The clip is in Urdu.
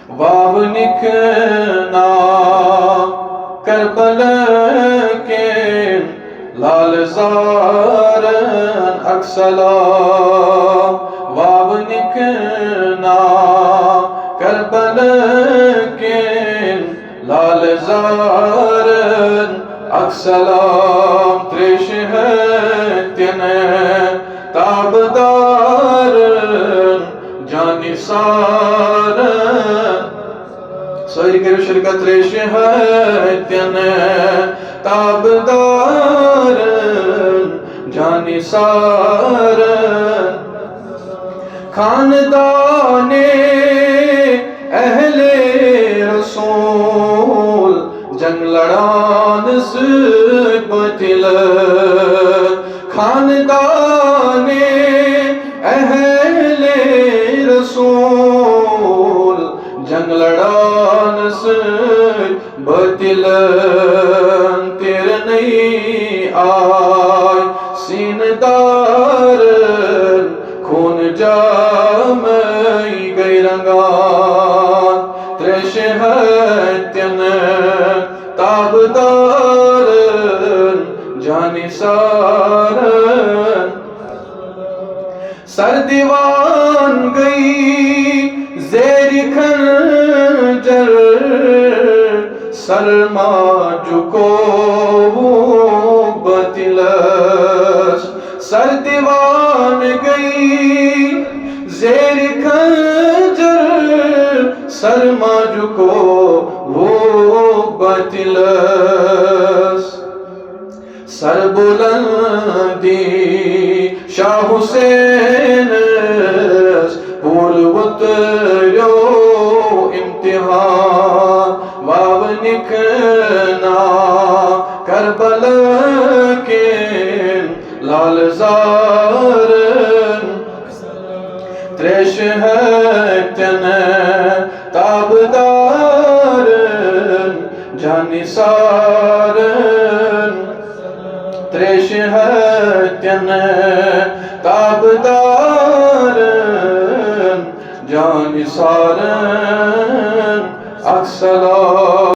واونکنا کربلا کے لال زارن اکسلام واونکنا کربلا کے لال زارن اکسلام تریش ہے تینے تابدارن جانی سارن سوری کرو شرکت ریش ہے تینے تابدارن جانی سارن خاندان اہل رسول جنگ لڑان زبتل خاندان اہل رسول جنگ لڑان زبتل تیر نہیں آئی سیندار خون جامعی گئی رنگان تریش ہے تین تابدارن جانی سارن سر دیوان گئی زیر خنجر سرما جکو بتلس سر دیوان گئی زیر خنجر سرما جکو وہ بتلس سر بلندی شاہ حسین پوروت رو امتحان واونکنا کربلا کے لال زارن تریش ہے تینے تابدارن جانی سارن تریش ہے تینے تابدارن جانی سارن اکسلام